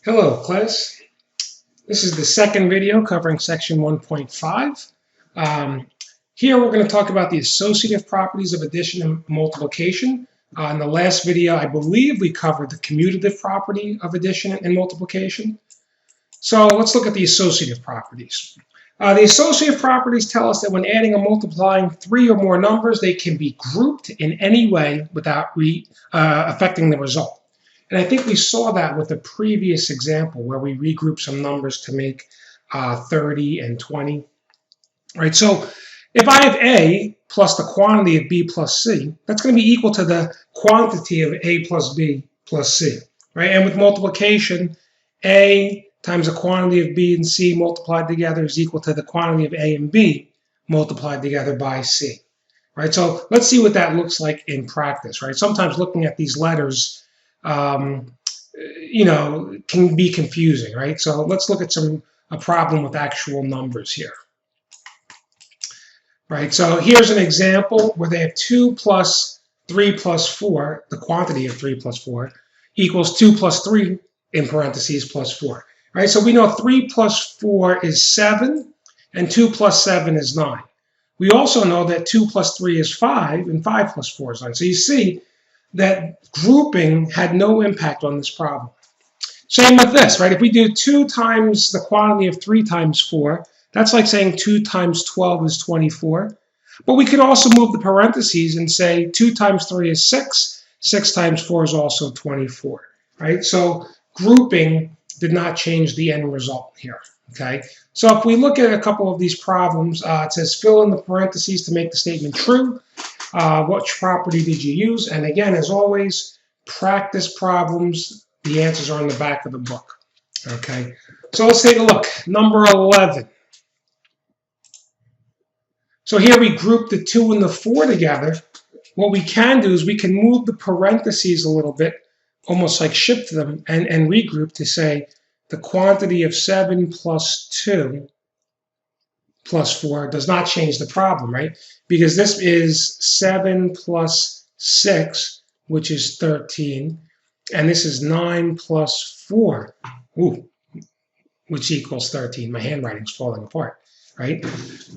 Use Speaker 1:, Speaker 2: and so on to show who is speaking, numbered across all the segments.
Speaker 1: Hello, class. This is the second video covering section 1.5. Here we're going to talk about the associative properties of addition and multiplication. In the last video, I believe we covered the commutative property of addition and multiplication. So let's look at the associative properties. The associative properties tell us that when adding or multiplying three or more numbers, they can be grouped in any way without affecting the result. And I think we saw that with the previous example where we regrouped some numbers to make 30 and 20. Right, so if I have A plus the quantity of B plus C, that's going to be equal to the quantity of A plus B plus C. Right, and with multiplication, A times the quantity of B and C multiplied together is equal to the quantity of A and B multiplied together by C. Right, so let's see what that looks like in practice. Right, sometimes looking at these letters can be confusing, right? So let's look at a problem with actual numbers here. Right, so here's an example where they have 2 plus 3 plus 4, the quantity of 3 plus 4, equals 2 plus 3 in parentheses plus 4. Right, so we know 3 plus 4 is 7, and 2 plus 7 is 9. We also know that 2 plus 3 is 5, and 5 plus 4 is 9. So you see that grouping had no impact on this problem. Same with this, right? If we do 2 times the quantity of 3 times 4, that's like saying 2 times 12 is 24. But we could also move the parentheses and say 2 times 3 is 6, 6 times 4 is also 24, right? So grouping did not change the end result here, okay? So if we look at a couple of these problems, it says fill in the parentheses to make the statement true. Which property did you use? And again, as always, practice problems. The answers are in the back of the book. Okay, so let's take a look. Number 11. So here we group the 2 and the 4 together. What we can do is we can move the parentheses a little bit, almost like shift them, and regroup to say the quantity of 7 plus 2 plus 4 does not change the problem, right? Because this is 7 plus 6, which is 13, and this is 9 plus 4, which equals 13. My handwriting's falling apart, right?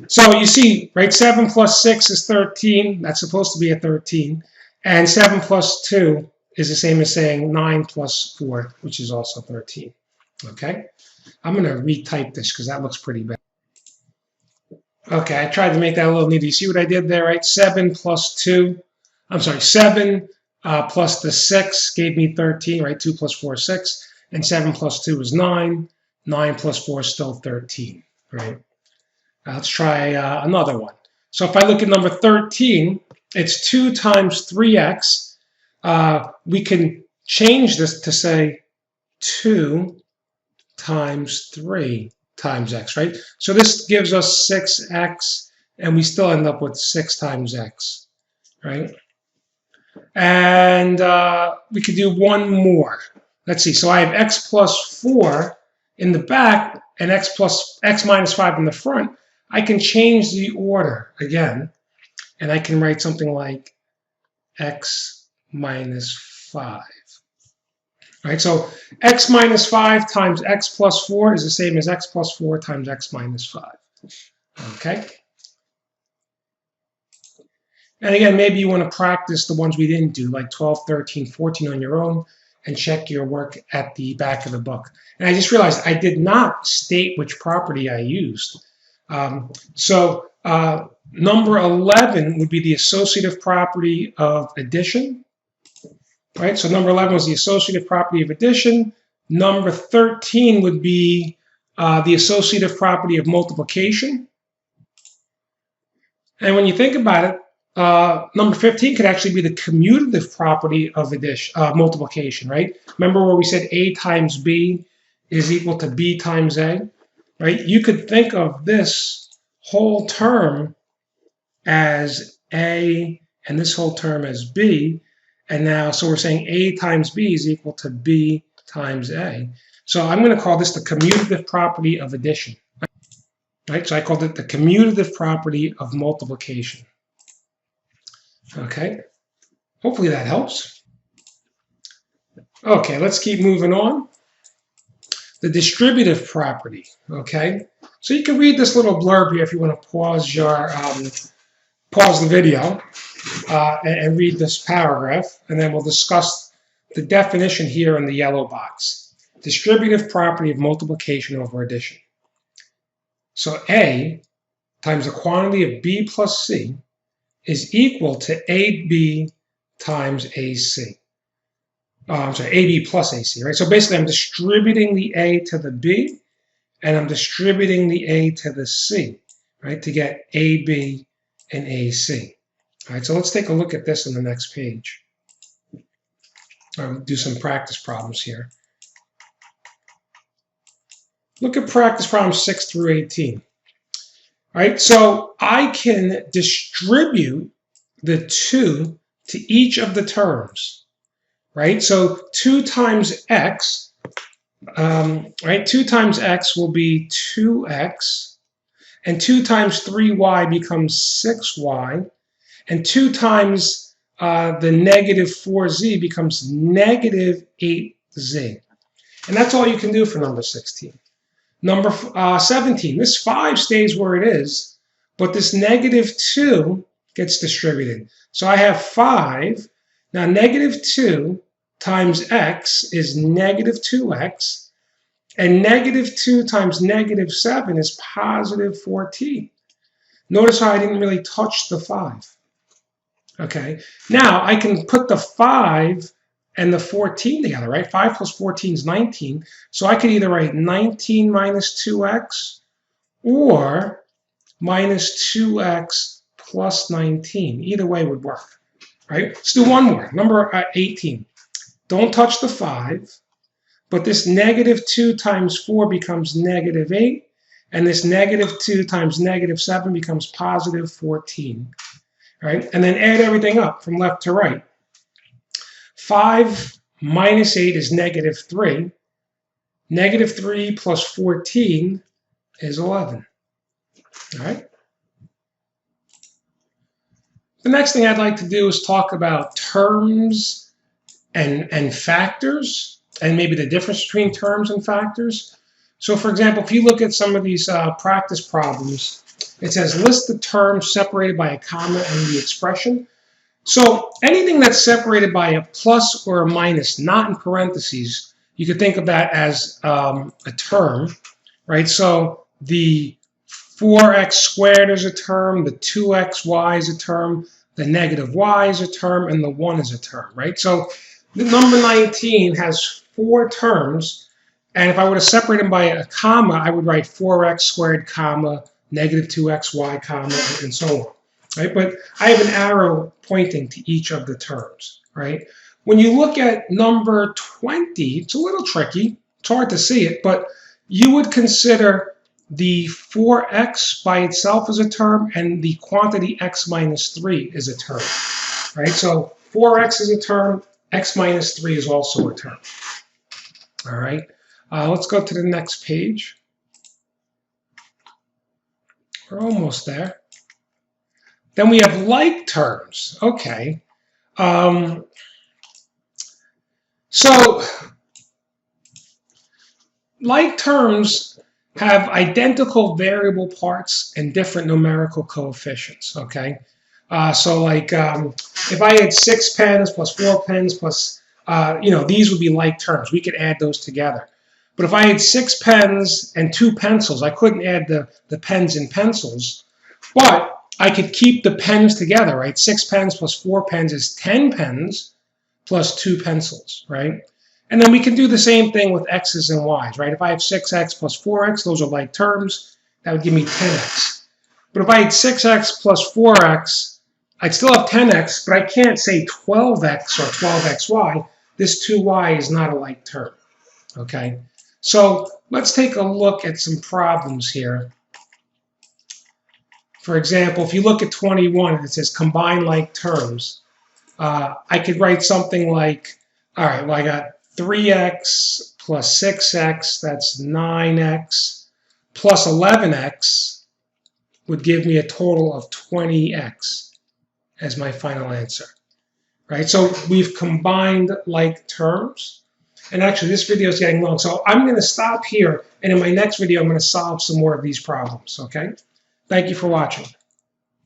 Speaker 1: So you see, right, 7 plus 6 is 13. That's supposed to be a 13. And 7 plus 2 is the same as saying 9 plus 4, which is also 13, okay? I'm going to retype this because that looks pretty bad. Okay, I tried to make that a little neater. You see what I did there, right? 7 plus 2, 7 plus the 6 gave me 13, right? 2 plus 4 is 6, and 7 plus 2 is 9. 9 plus 4 is still 13, right? Let's try another one. So if I look at number 13, it's 2 times 3x. We can change this to say 2 times 3 times x, right? So this gives us 6x, and we still end up with 6 times x, right? And we could do one more. Let's see. So I have x plus 4 in the back and x minus 5 in the front. I can change the order again, and I can write something like x minus 5. Right, so x minus 5 times x plus 4 is the same as x plus 4 times x minus 5. Okay? And again, maybe you want to practice the ones we didn't do, like 12, 13, 14 on your own, and check your work at the back of the book. And I just realized I did not state which property I used. Number 11 would be the associative property of addition. Right, so number 11 was the associative property of addition. Number 13 would be the associative property of multiplication. And when you think about it, number 15 could actually be the commutative property of multiplication, right? Remember where we said A times B is equal to B times A, right? You could think of this whole term as A and this whole term as B. And now, so we're saying A times B is equal to B times A. So I'm going to call this the commutative property of addition. Right? So I called it the commutative property of multiplication. Okay? Hopefully that helps. Okay, let's keep moving on. the distributive property, okay? So you can read this little blurb here if you want to pause the video and read this paragraph, and then we'll discuss the definition here in the yellow box. Distributive property of multiplication over addition. So A times the quantity of B plus C is equal to AB times AC. I'm sorry, AB plus AC, right? So basically I'm distributing the A to the B, and I'm distributing the A to the C, right, to get AB and AC. All right, so let's take a look at this on the next page. I'll do some practice problems here. Look at practice problems 6 through 18. All right, so I can distribute the 2 to each of the terms, right? So 2 times x, right? 2 times x will be 2x, and 2 times 3y becomes 6y, and 2 times the negative 4z becomes negative 8z. And that's all you can do for number 16. Number 17, this 5 stays where it is, but this negative 2 gets distributed. So I have 5. Now negative 2 times x is negative 2x, and negative 2 times negative 7 is positive 14. Notice how I didn't really touch the 5. Okay, now I can put the 5 and the 14 together, right? 5 plus 14 is 19. So I could either write 19 minus 2x or minus 2x plus 19. Either way would work, right? Let's do one more. Number 18. Don't touch the 5, but this negative 2 times 4 becomes negative 8, and this negative 2 times negative 7 becomes positive 14. Right? And then add everything up from left to right. 5 minus 8 is negative 3. Negative 3 plus 14 is 11. All right? The next thing I'd like to do is talk about terms and factors, and maybe the difference between terms and factors. So for example, if you look at some of these practice problems, it says list the terms separated by a comma and the expression. So anything that's separated by a plus or a minus, not in parentheses, you could think of that as a term, right? So the 4x squared is a term, the 2xy is a term, the negative y is a term, and the 1 is a term, right? So the number 19 has 4 terms, and if I were to separate them by a comma, I would write 4x squared, comma, negative 2xy, comma, and so on, right? But I have an arrow pointing to each of the terms, right? When you look at number 20, it's a little tricky. It's hard to see it, but you would consider the 4x by itself as a term and the quantity x minus 3 is a term, right? So 4x is a term, x minus 3 is also a term, all right? Let's go to the next page. We're almost there. Then we have like terms. Okay. So like terms have identical variable parts and different numerical coefficients. Okay. So like if I had 6 pens plus 4 pens plus, these would be like terms. We could add those together. But if I had 6 pens and 2 pencils, I couldn't add the pens and pencils. But I could keep the pens together, right? 6 pens plus 4 pens is 10 pens plus 2 pencils, right? And then we can do the same thing with x's and y's, right? If I have 6x plus 4x, those are like terms. That would give me 10x. But if I had 6x plus 4x, I'd still have 10x, but I can't say 12x or 12xy. This 2y is not a like term, okay? So let's take a look at some problems here. For example, if you look at 21, it says combine like terms. I could write something like, all right, well, I got 3x plus 6x, that's 9x, plus 11x would give me a total of 20x as my final answer, right? So we've combined like terms. And actually, this video is getting long, so I'm going to stop here, and in my next video, I'm going to solve some more of these problems, okay? Thank you for watching.